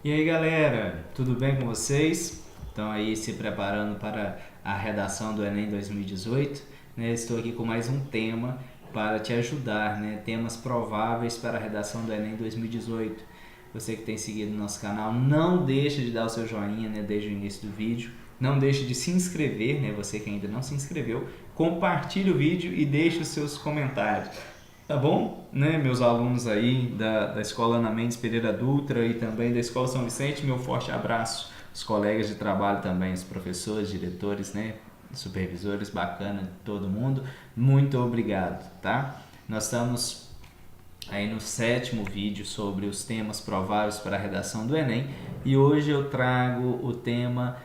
E aí galera, tudo bem com vocês? Estão aí se preparando para a redação do Enem 2018? Né? Estou aqui com mais um tema para te ajudar, né? Temas prováveis para a redação do Enem 2018. Você que tem seguido o nosso canal, não deixe de dar o seu joinha, né, desde o início do vídeo. Não deixe de se inscrever, né? Você que ainda não se inscreveu, compartilhe o vídeo e deixe os seus comentários. Tá bom? Né, meus alunos aí da Escola Ana Mendes Pereira Dutra e também da Escola São Vicente, meu forte abraço. Os colegas de trabalho também, os professores, diretores, né, supervisores, bacana, todo mundo. Muito obrigado, tá? Nós estamos aí no 7º vídeo sobre os temas prováveis para a redação do Enem e hoje eu trago o tema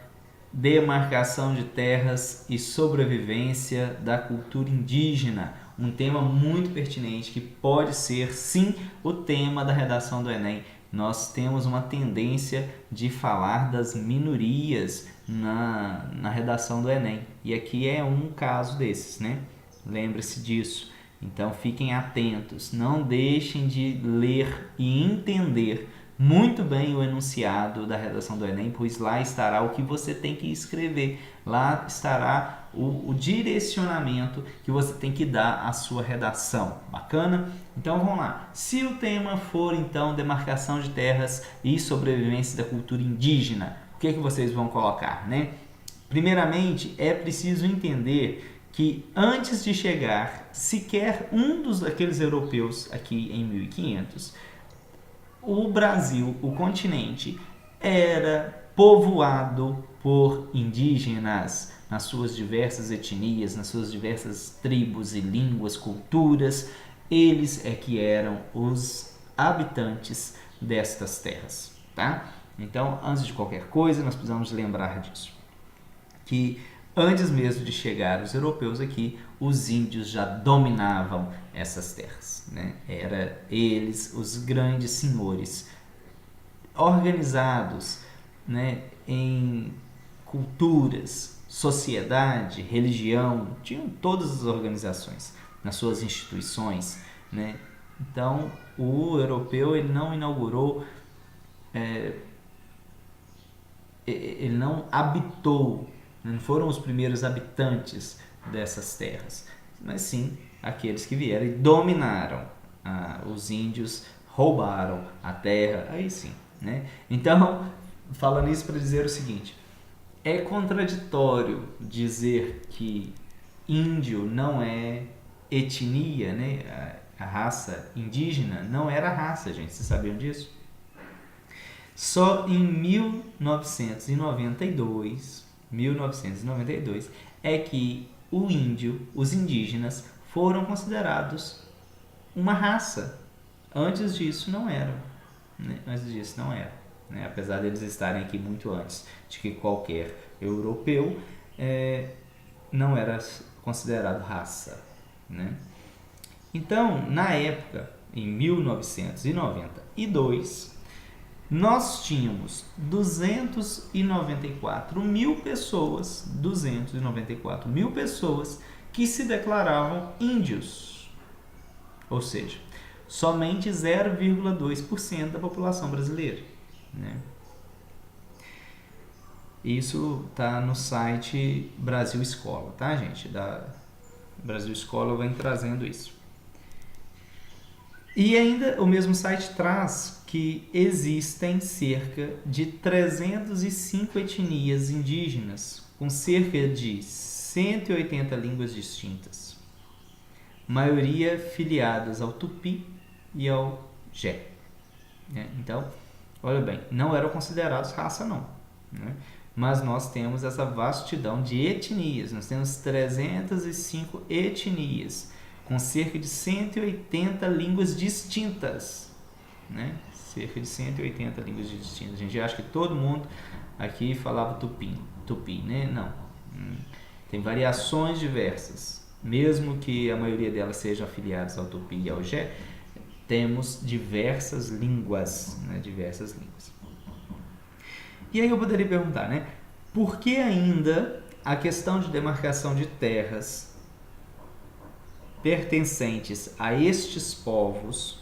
demarcação de terras e sobrevivência da cultura indígena, um tema muito pertinente que pode ser sim o tema da redação do Enem. Nós temos uma tendência de falar das minorias na redação do Enem e aqui é um caso desses, né? Lembre-se disso. Então fiquem atentos, não deixem de ler e entender muito bem o enunciado da redação do Enem, pois lá estará o que você tem que escrever, lá estará o direcionamento que você tem que dar à sua redação. Bacana? Então vamos lá. Se o tema for então demarcação de terras e sobrevivência da cultura indígena, o que vocês vão colocar, né? Primeiramente, é preciso entender que antes de chegar sequer um daqueles europeus aqui em 1500, o Brasil, o continente, era povoado por indígenas nas suas diversas etnias, nas suas diversas tribos e línguas, culturas. Eles é que eram os habitantes destas terras, tá? Então, antes de qualquer coisa, nós precisamos lembrar disso, que antes mesmo de chegar os europeus aqui, os índios já dominavam essas terras, né? Eram eles os grandes senhores, organizados, né, em culturas, sociedade, religião, tinham todas as organizações nas suas instituições, né? Então, o europeu ele não inaugurou, ele não habitou, não foram os primeiros habitantes dessas terras, mas sim aqueles que vieram e dominaram. Os índios roubaram a terra, aí sim, né? Então, falando isso para dizer o seguinte, é contraditório dizer que índio não é etnia, né? A raça indígena não era raça, gente, vocês sabiam disso? Só em 1992 é que os indígenas foram considerados uma raça. Antes disso não eram, né? Apesar deles estarem aqui muito antes de que qualquer europeu, não era considerado raça, né? Então, na época, em 1992, nós tínhamos 294 mil pessoas que se declaravam índios, ou seja, somente 0,2% da população brasileira, né? Isso está no site Brasil Escola, tá, gente? Da Brasil Escola vem trazendo isso. E ainda o mesmo site traz que existem cerca de 305 etnias indígenas, com cerca de 180 línguas distintas, maioria filiadas ao Tupi e ao Jé. Então, olha bem, não eram considerados raça não, né? Mas nós temos essa vastidão de etnias, nós temos 305 etnias, com cerca de 180 línguas distintas, né? Cerca de 180 línguas distintas. A gente acha que todo mundo aqui falava tupi, né? Não. Tem variações diversas. Mesmo que a maioria delas sejam afiliadas ao Tupi e ao Jé, temos diversas línguas, né? Diversas línguas. E aí eu poderia perguntar, né? Por que ainda a questão de demarcação de terras pertencentes a estes povos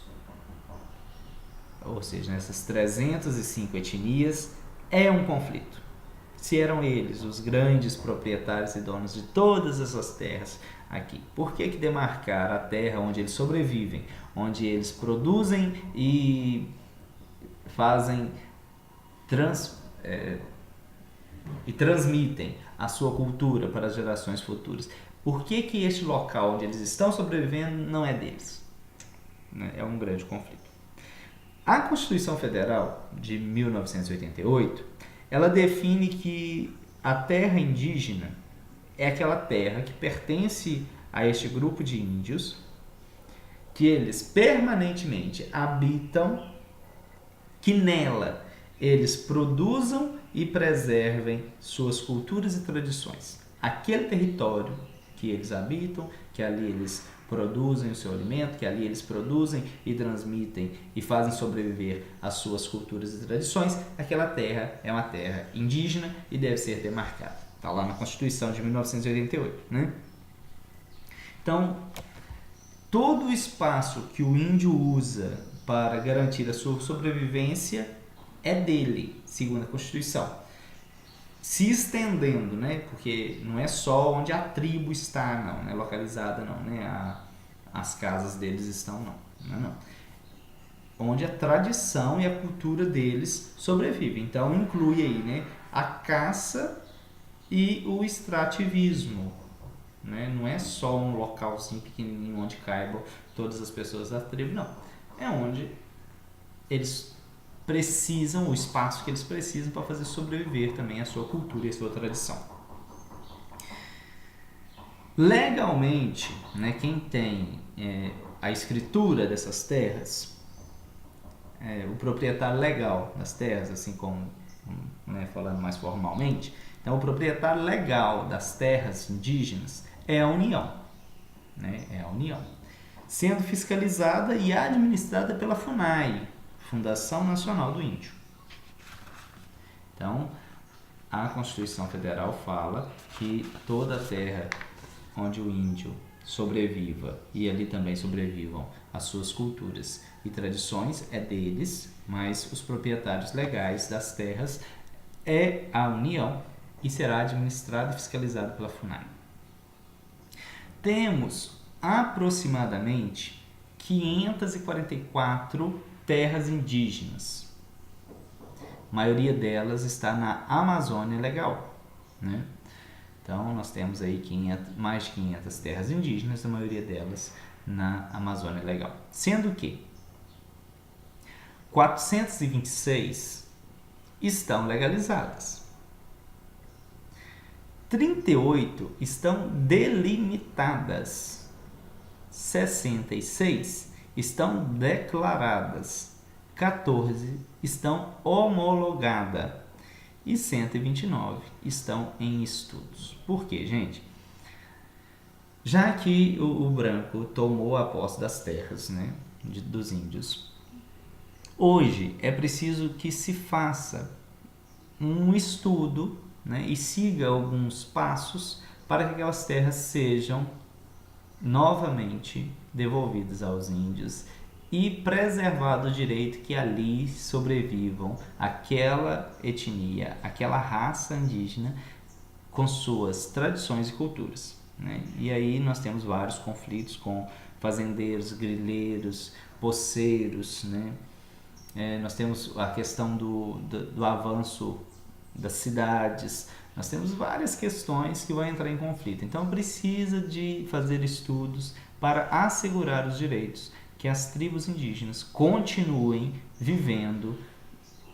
ou seja, nessas 305 etnias, é um conflito. Se eram eles os grandes proprietários e donos de todas essas terras aqui, por que demarcar a terra onde eles sobrevivem, onde eles produzem e fazem e transmitem a sua cultura para as gerações futuras? Por que este local onde eles estão sobrevivendo não é deles? É um grande conflito. A Constituição Federal de 1988, ela define que a terra indígena é aquela terra que pertence a este grupo de índios, que eles permanentemente habitam, que nela eles produzam e preservem suas culturas e tradições. Aquele território que eles habitam, que ali eles produzem o seu alimento, que ali eles produzem e transmitem e fazem sobreviver as suas culturas e tradições, aquela terra é uma terra indígena e deve ser demarcada. Está lá na Constituição de 1988, né? Então, todo o espaço que o índio usa para garantir a sua sobrevivência é dele, segundo a Constituição. Se estendendo, né? Porque não é só onde a tribo está, não, né? Localizada, não, né? As casas deles estão, não. Onde a tradição e a cultura deles sobrevivem. Então, inclui aí, né? A caça e o extrativismo, né? Não é só um localzinho pequenininho onde caibam todas as pessoas da tribo, não. É onde eles precisam, o espaço que eles precisam para fazer sobreviver também a sua cultura e a sua tradição. Legalmente, né, quem tem a escritura dessas terras, o proprietário legal das terras, assim como, né, falando mais formalmente, então o proprietário legal das terras indígenas é a União, né, é a União, sendo fiscalizada e administrada pela FUNAI, Fundação Nacional do Índio. Então, a Constituição Federal fala que toda a terra onde o índio sobreviva e ali também sobrevivam as suas culturas e tradições é deles, mas os proprietários legais das terras é a União e será administrado e fiscalizado pela FUNAI. Temos aproximadamente 544 terras indígenas. A maioria delas está na Amazônia Legal, né? Então, nós temos aí mais de 500 terras indígenas, a maioria delas na Amazônia Legal. Sendo que 426 estão legalizadas. 38 estão delimitadas. 66 estão declaradas. 14 estão homologadas. E 129 estão em estudos. Por quê, gente? Já que o branco tomou a posse das terras, né, dos índios, hoje é preciso que se faça um estudo, né, e siga alguns passos para que aquelas terras sejam novamente devolvidas aos índios e preservado o direito que ali sobrevivam aquela etnia, aquela raça indígena com suas tradições e culturas, né? E aí nós temos vários conflitos com fazendeiros, grileiros, poceiros, né? Nós temos a questão do avanço das cidades, nós temos várias questões que vão entrar em conflito. Então precisa de fazer estudos para assegurar os direitos que as tribos indígenas continuem vivendo,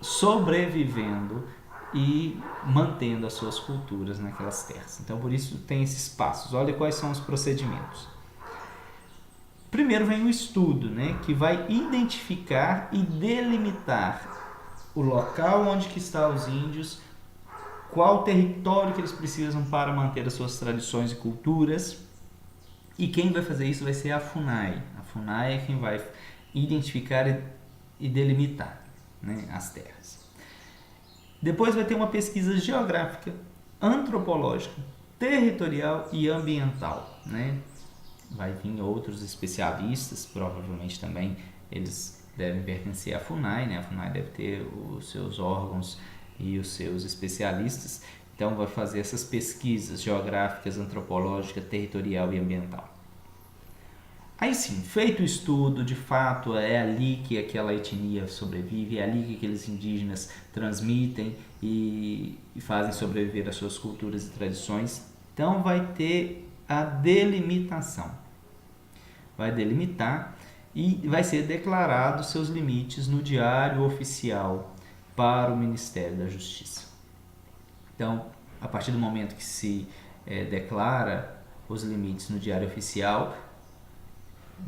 sobrevivendo e mantendo as suas culturas naquelas terras. Então, por isso tem esses passos. Olha quais são os procedimentos. Primeiro vem o estudo, né, que vai identificar e delimitar o local onde que estão os índios, qual território que eles precisam para manter as suas tradições e culturas. E quem vai fazer isso vai ser a FUNAI. A FUNAI é quem vai identificar e delimitar, né, as terras. Depois vai ter uma pesquisa geográfica, antropológica, territorial e ambiental, né? Vai vir outros especialistas, provavelmente também eles devem pertencer à FUNAI, né? A FUNAI deve ter os seus órgãos e os seus especialistas, então vai fazer essas pesquisas geográficas, antropológica, territorial e ambiental. Aí sim, feito o estudo, de fato é ali que aquela etnia sobrevive, é ali que aqueles indígenas transmitem e fazem sobreviver as suas culturas e tradições. Então vai ter a delimitação. Vai delimitar e vai ser declarado seus limites no Diário Oficial para o Ministério da Justiça. Então, a partir do momento que se declara os limites no Diário Oficial,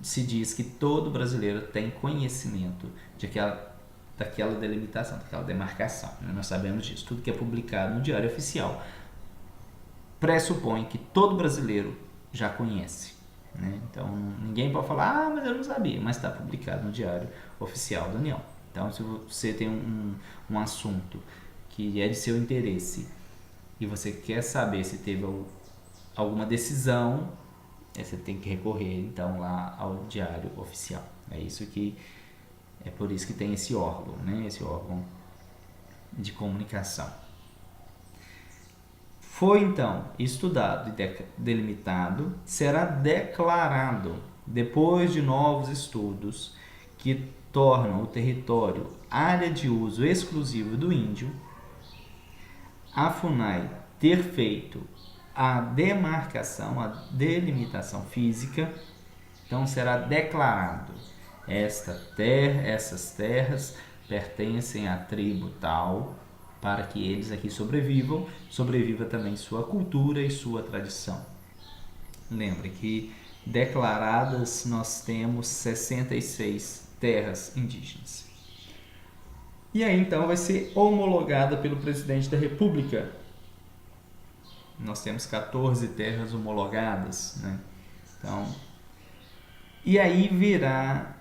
se diz que todo brasileiro tem conhecimento daquela delimitação, daquela demarcação. Nós sabemos disso. Tudo que é publicado no Diário Oficial pressupõe que todo brasileiro já conhece. Né? Então, ninguém pode falar, mas eu não sabia, mas está publicado no Diário Oficial da União. Então, se você tem um assunto que é de seu interesse e você quer saber se teve alguma decisão, você tem que recorrer então lá ao Diário Oficial. É por isso que tem esse órgão, né? Esse órgão de comunicação. Foi então estudado e delimitado, será declarado, depois de novos estudos que tornam o território área de uso exclusivo do índio, a FUNAI ter feito a demarcação, a delimitação física, então será declarado: essas terras pertencem à tribo tal, para que eles aqui sobreviva também sua cultura e sua tradição. Lembre que declaradas nós temos 66 terras indígenas. E aí então vai ser homologada pelo presidente da República. Nós temos 14 terras homologadas, né? Então, e aí virá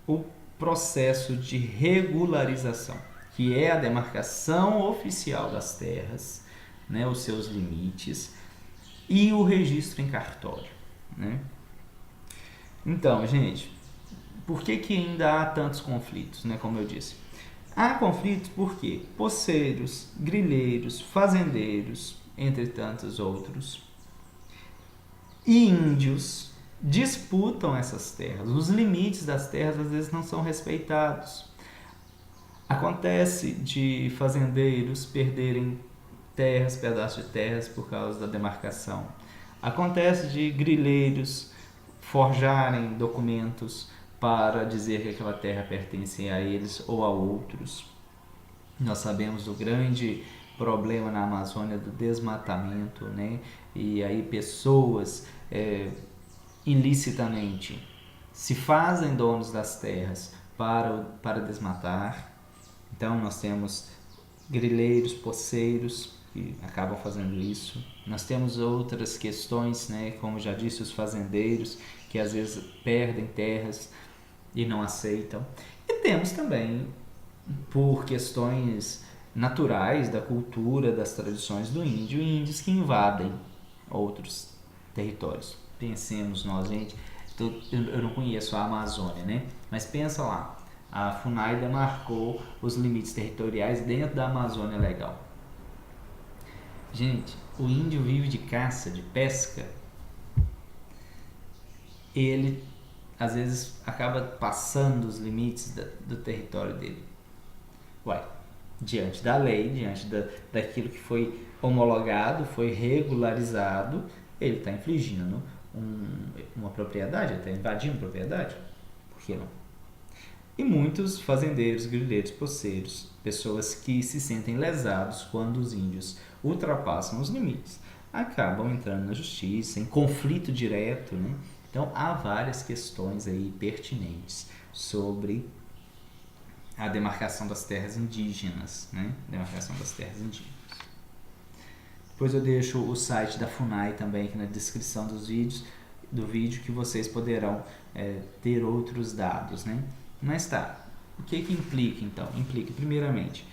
o processo de regularização, que é a demarcação oficial das terras, né, os seus limites e o registro em cartório, né? Então, gente, por que ainda há tantos conflitos, né, como eu disse? Há conflitos porque poceiros, grileiros, fazendeiros, entre tantos outros, e índios disputam essas terras. Os limites das terras às vezes não são respeitados. Acontece de fazendeiros perderem pedaços de terras por causa da demarcação. Acontece de grileiros forjarem documentos para dizer que aquela terra pertence a eles ou a outros. Nós sabemos do grande problema na Amazônia do desmatamento, né? E aí pessoas ilicitamente se fazem donos das terras para desmatar. Então nós temos grileiros, poceiros que acabam fazendo isso. Nós temos outras questões, né? Como já disse, os fazendeiros que às vezes perdem terras e não aceitam. E temos também, por questões naturais da cultura, das tradições do índio, índios que invadem outros territórios. Pensemos nós, gente, eu não conheço a Amazônia, né? Mas pensa lá, a FUNAI demarcou os limites territoriais dentro da Amazônia Legal. Gente, o índio vive de caça, de pesca. Ele às vezes acaba passando os limites do território dele. Diante da lei, diante daquilo que foi homologado, foi regularizado, ele está infringindo uma propriedade, está invadindo propriedade. Por que não? E muitos fazendeiros, grileiros, poceiros, pessoas que se sentem lesados quando os índios ultrapassam os limites, acabam entrando na justiça, em conflito direto, né? Então, há várias questões aí pertinentes sobre a demarcação das terras indígenas, né? Demarcação das terras indígenas. Depois eu deixo o site da FUNAI também aqui na descrição do vídeo, que vocês poderão ter outros dados, né? Mas tá, o que implica então? Implica, primeiramente,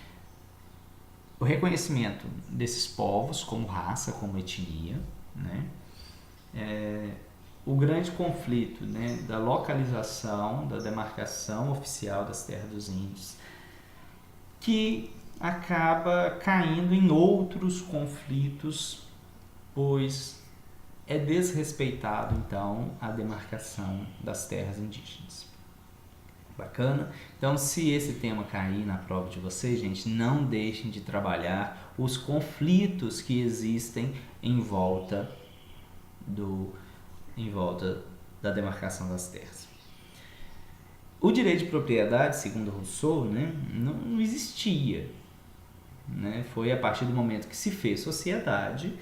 o reconhecimento desses povos como raça, como etnia, né? o grande conflito, né, da localização, da demarcação oficial das terras dos índios, que acaba caindo em outros conflitos, pois é desrespeitado então a demarcação das terras indígenas. Bacana? Então, se esse tema cair na prova de vocês, gente, não deixem de trabalhar os conflitos que existem em volta da demarcação das terras. O direito de propriedade, segundo Rousseau, né, não existia. Né? Foi a partir do momento que se fez sociedade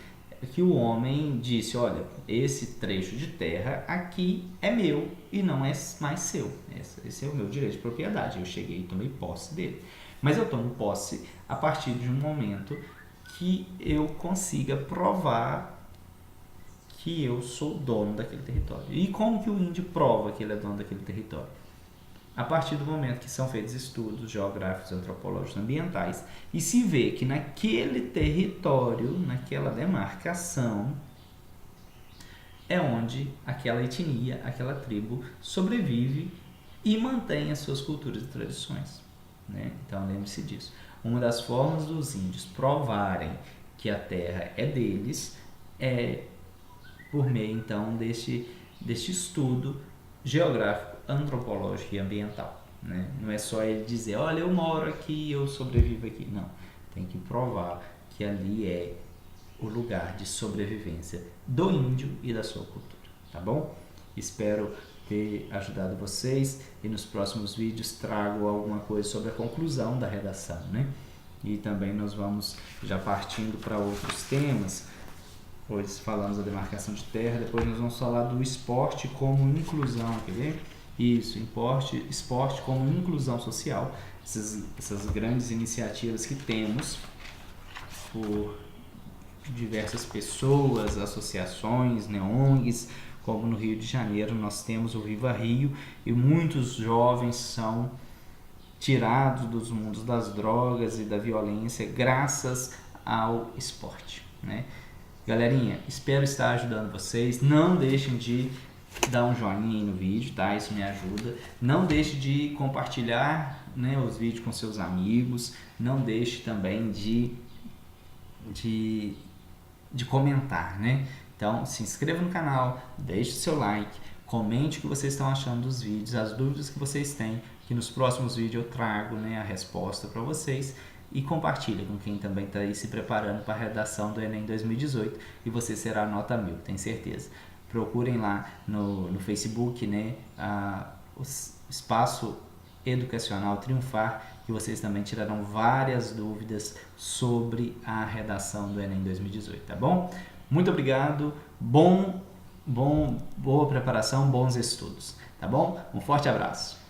que o homem disse, olha, esse trecho de terra aqui é meu e não é mais seu. Esse é o meu direito de propriedade. Eu cheguei e tomei posse dele. Mas eu tomo posse a partir de um momento que eu consiga provar que eu sou dono daquele território. E como que o índio prova que ele é dono daquele território? A partir do momento que são feitos estudos geográficos, antropológicos, ambientais, e se vê que naquele território, naquela demarcação, é onde aquela etnia, aquela tribo sobrevive e mantém as suas culturas e tradições. Né? Então lembre-se disso. Uma das formas dos índios provarem que a terra é deles é por meio então deste estudo geográfico, antropológico e ambiental. Né? Não é só ele dizer, olha, eu moro aqui, eu sobrevivo aqui. Não, tem que provar que ali é o lugar de sobrevivência do índio e da sua cultura, tá bom? Espero ter ajudado vocês e nos próximos vídeos trago alguma coisa sobre a conclusão da redação, né? E também nós vamos já partindo para outros temas. Hoje falamos da demarcação de terra, depois nós vamos falar do esporte como inclusão, quer ver? Isso, esporte como inclusão social, essas grandes iniciativas que temos por diversas pessoas, associações, né, ONGs, como no Rio de Janeiro nós temos o Viva Rio e muitos jovens são tirados dos mundos das drogas e da violência graças ao esporte, né? Galerinha, espero estar ajudando vocês. Não deixem de dar um joinha aí no vídeo, tá? Isso me ajuda. Não deixe de compartilhar, né, os vídeos com seus amigos. Não deixe também de comentar, né? Então, se inscreva no canal, deixe o seu like, comente o que vocês estão achando dos vídeos, as dúvidas que vocês têm, que nos próximos vídeos eu trago, né, a resposta para vocês. E compartilhe com quem também está aí se preparando para a redação do Enem 2018 e você será nota 1000, tenho certeza. Procurem lá no Facebook, né, o Espaço Educacional Triunfar, que vocês também tirarão várias dúvidas sobre a redação do Enem 2018, tá bom? Muito obrigado, boa preparação, bons estudos, tá bom? Um forte abraço.